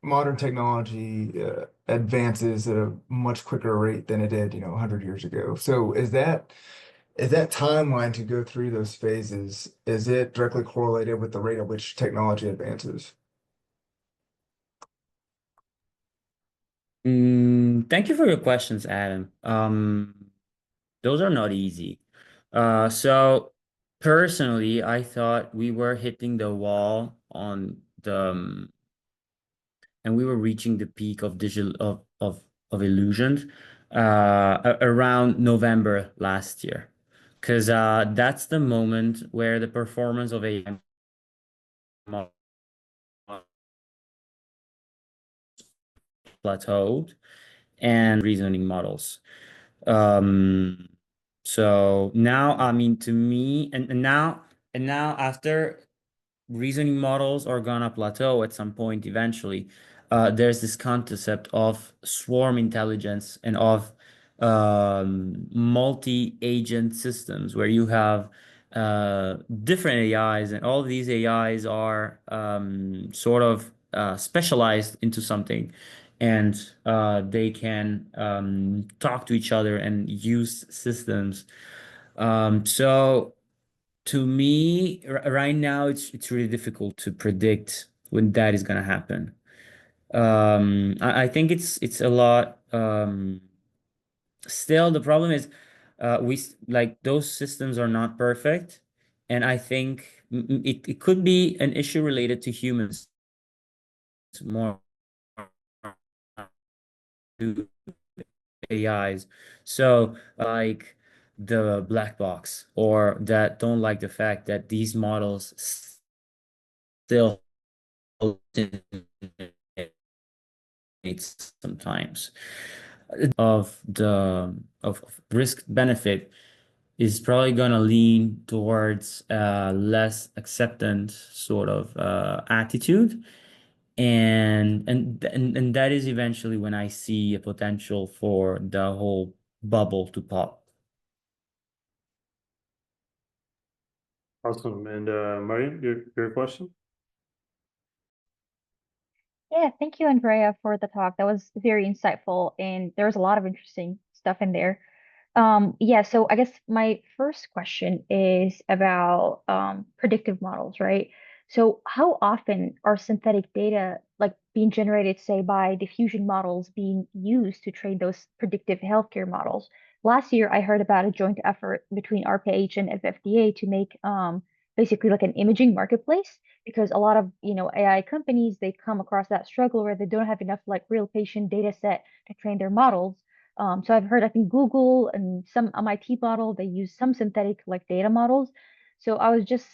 modern technology advances at a much quicker rate than it did, 100 years ago. So is that timeline to go through those phases, is it directly correlated with the rate at which technology advances? Thank you for your questions, Adam. Those are not easy. So personally, I thought we were hitting the wall on and we were reaching the peak of digital of illusions around November last year, because that's the moment where the performance of AI models plateaued and reasoning models. Um, so now, I mean, to me, and now after reasoning models are gonna plateau at some point eventually, there's this concept of swarm intelligence and of multi-agent systems where you have different AIs, and all these AIs are sort of specialized into something, and they can talk to each other and use systems. So to me, right now, it's really difficult to predict when that is gonna happen. I think it's a lot. Still, the problem is, like those systems are not perfect, and I think it could be an issue related to humans more to AIs. So, like the black box, or that don't like the fact that these models still hallucinate sometimes. Of risk benefit is probably gonna lean towards less acceptant sort of attitude, and that is eventually when I see a potential for the whole bubble to pop. Awesome. And Maria, your question? Yeah, thank you, Andrea, for the talk. That was very insightful, and there was a lot of interesting stuff in there. Yeah, so I guess my first question is about predictive models, right? So how often are synthetic data like being generated, say, by diffusion models being used to train those predictive healthcare models? Last year, I heard about a joint effort between RPH and FDA to make basically like an imaging marketplace because a lot of, AI companies, they come across that struggle where they don't have enough like real patient data set to train their models. So I've heard, I think Google and some MIT model, they use some synthetic like data models. So I was just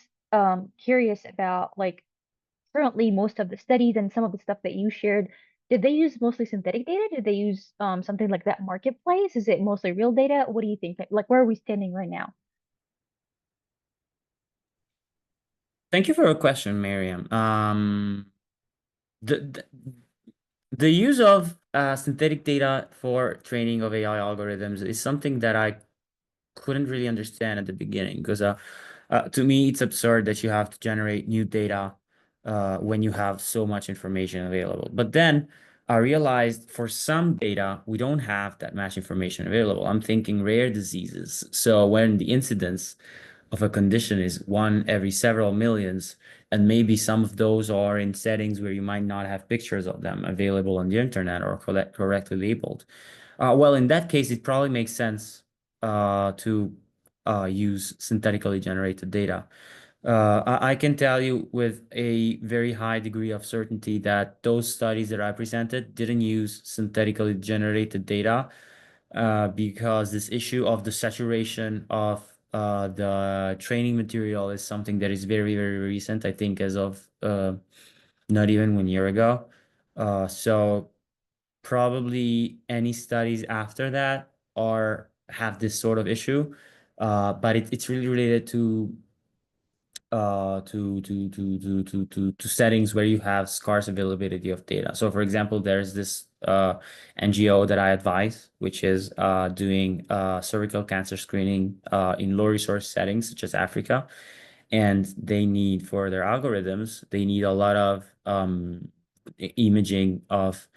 curious about like currently most of the studies and some of the stuff that you shared, did they use mostly synthetic data? Did they use something like that marketplace? Is it mostly real data? What do you think? Like where are we standing right now? Thank you for your question, Miriam. The, the use of synthetic data for training of AI algorithms is something that I couldn't really understand at the beginning because to me, it's absurd that you have to generate new data when you have so much information available. But then I realized for some data, we don't have that much information available. I'm thinking rare diseases. So when the incidence of a condition is one every several millions, and maybe some of those are in settings where you might not have pictures of them available on the internet or correctly labeled. Well, in that case, it probably makes sense to use synthetically generated data. I can tell you with a very high degree of certainty that those studies that I presented didn't use synthetically generated data because this issue of the saturation of the training material is something that is very, very recent, I think, as of not even 1 year ago. So probably any studies after that are have this sort of issue, but it's really related to settings where you have scarce availability of data. So for example, there's this NGO that I advise, which is doing cervical cancer screening in low resource settings such as Africa. And they need for their algorithms, they need a lot of imaging of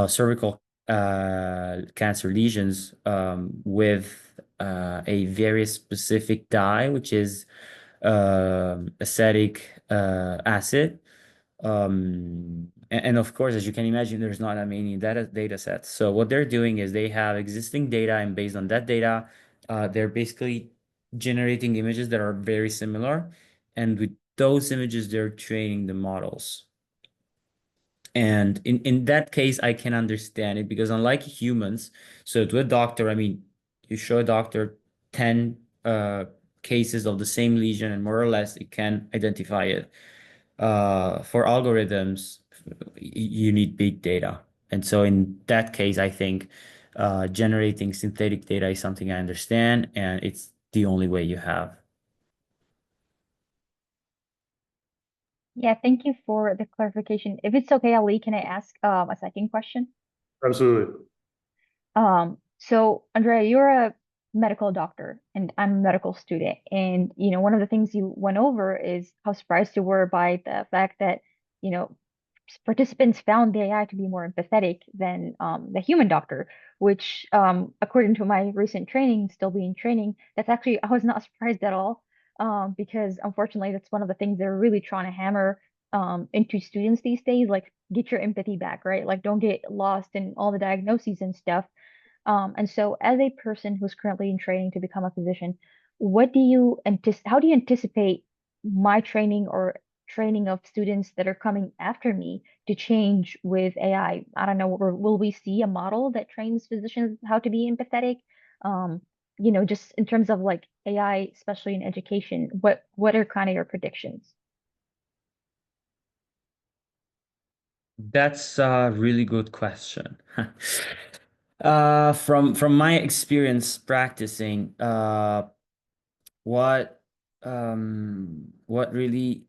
cervical cancer lesions with a very specific dye, which is acetic acid. And of course, as you can imagine, there's not that many data sets. So what they're doing is they have existing data, and based on that data, they're basically generating images that are very similar. And with those images, they're training the models. And in that case, I can understand it because unlike humans, so to a doctor, I mean, you show a doctor 10 cases of the same lesion and more or less it can identify it. For algorithms, you need big data. And so in that case, I think generating synthetic data is something I understand, and it's the only way you have. Yeah, thank you for the clarification. If it's okay, Ali, can I ask a second question? Absolutely. So Andrea, you're a medical doctor and I'm a medical student. And, one of the things you went over is how surprised you were by the fact that, you know, participants found the AI to be more empathetic than the human doctor, which, according to my recent training, still being training, that's actually, I was not surprised at all. Because unfortunately, that's one of the things they're really trying to hammer into students these days, like get your empathy back, right? Like don't get lost in all the diagnoses and stuff. And so, as a person who's currently in training to become a physician, how do you anticipate my training or training of students that are coming after me to change with AI? I don't know, or will we see a model that trains physicians how to be empathetic? Just in terms of like AI, especially in education, what are kind of your predictions? That's a really good question. From my experience practicing, what what really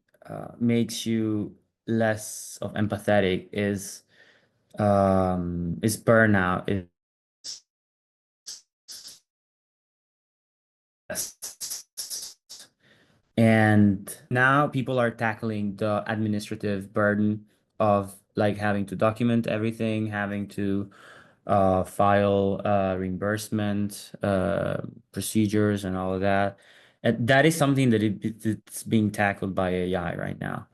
makes you less of empathetic is burnout, is And now people are tackling the administrative burden of like having to document everything, having to file reimbursement procedures and all of that. And that is something that it's being tackled by AI right now.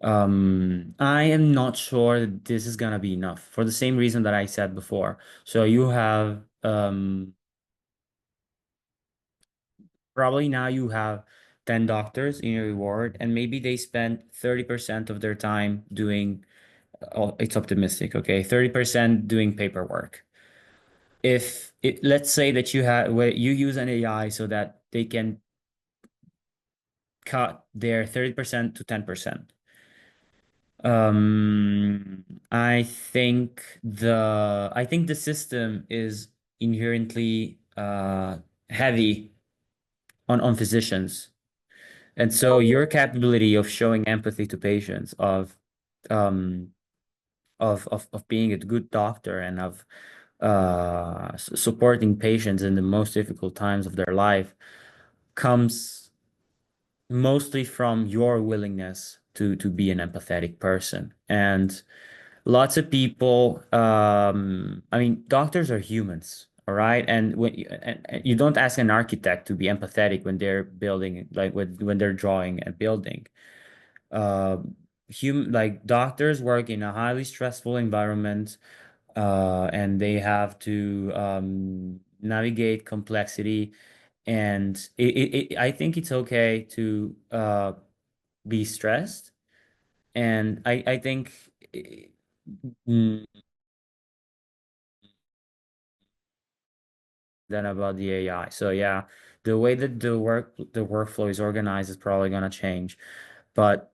I am not sure that this is gonna be enough for the same reason that I said before. So you have probably now you have 10 doctors in your ward, and maybe they spend 30% of their time doing, oh, it's optimistic, okay, 30% doing paperwork. If it, let's say that you have where you use an AI so that they can cut their 30% to 10%. I think the system is inherently heavy on physicians. And so your capability of showing empathy to patients, um of being a good doctor and of supporting patients in the most difficult times of their life comes mostly from your willingness to be an empathetic person. And lots of people, I mean, doctors are humans, all right? And and you don't ask an architect to be empathetic when they're building, like when they're drawing a building. Like doctors work in a highly stressful environment, and they have to navigate complexity. And I think it's okay to be stressed. And I think mm, then about the AI. So yeah, the way that the workflow is organized is probably gonna change, but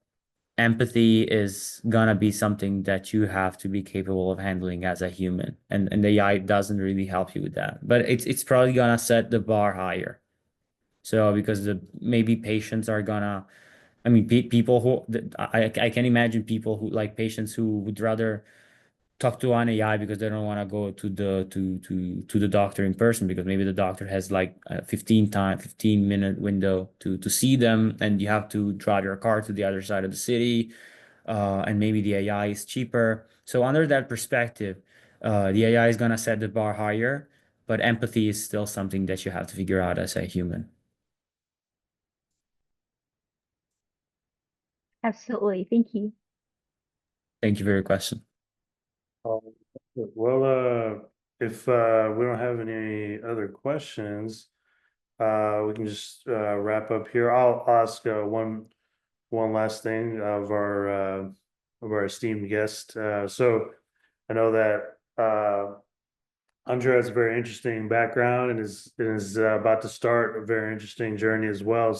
empathy is gonna be something that you have to be capable of handling as a human, and the AI doesn't really help you with that. But it's probably gonna set the bar higher. So because the maybe patients are gonna, I mean, people who I can imagine people who like patients who would rather talk to an AI because they don't want to go to the doctor in person because maybe the doctor has like a 15-minute window to see them, and you have to drive your car to the other side of the city, and maybe the AI is cheaper. So under that perspective, the AI is gonna set the bar higher, but empathy is still something that you have to figure out as a human. Absolutely. Thank you. Thank you for your question. Um, Well, if we don't have any other questions, we can just wrap up here. I'll ask one last thing of our esteemed guest. So I know that Andrea has a very interesting background and is about to start a very interesting journey as well.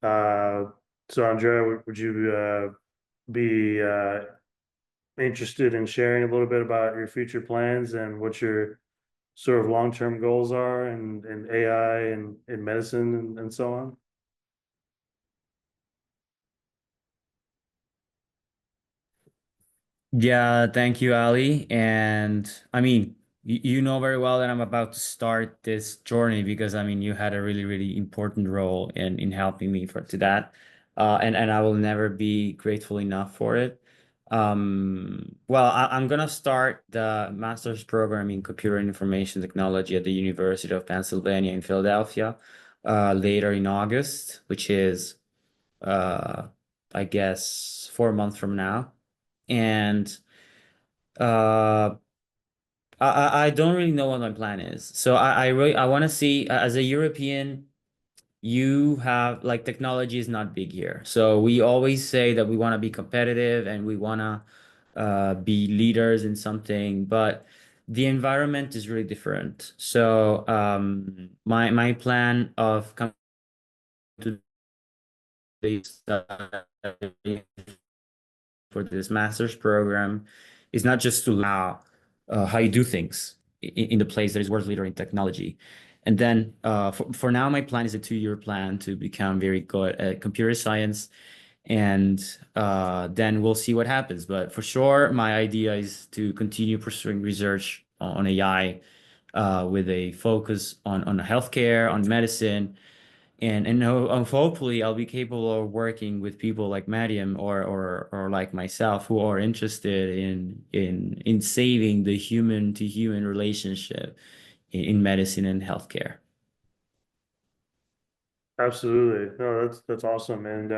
Uh, so Andrea, would you be interested in sharing a little bit about your future plans and what your sort of long-term goals are in AI and in medicine and so on? Yeah, thank you, Ali. And I mean, you know very well that I'm about to start this journey because I mean, you had a really, really important role in helping me for to that. And I will never be grateful enough for it. Well, I'm gonna start the master's program in computer and information technology at the University of Pennsylvania in Philadelphia, later in August, which is, uh, I guess, 4 months from now. And uh I don't really know what my plan is. So I really I want to see, as a European, you have like technology is not big here. So we always say that we want to be competitive and we want to be leaders in something, but the environment is really different. So my plan of coming to this for this master's program is not just to learn how you do things in the place that is world leader in technology. And then for now, my plan is a 2-year plan to become very good at computer science. And then we'll see what happens. But for sure, my idea is to continue pursuing research on AI, with a focus on healthcare, on medicine, hopefully I'll be capable of working with people like Mariam or like myself who are interested in saving the human to human relationship in medicine and healthcare. Absolutely. No, that's awesome. And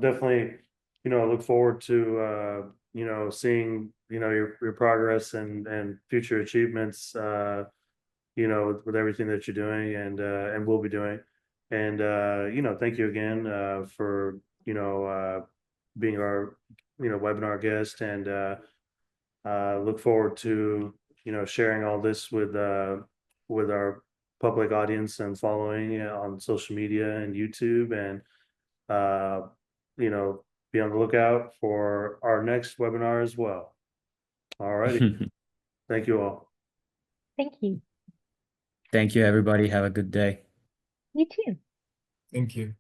definitely, I look forward to seeing, your progress and future achievements with everything that you're doing and will be doing. And thank you again for, being our, webinar guest and look forward to, sharing all this with our public audience and following on social media and YouTube and uh, be on the lookout for our next webinar as well. All righty. Thank you all. Thank you. Thank you, everybody. Have a good day. You too. Thank you.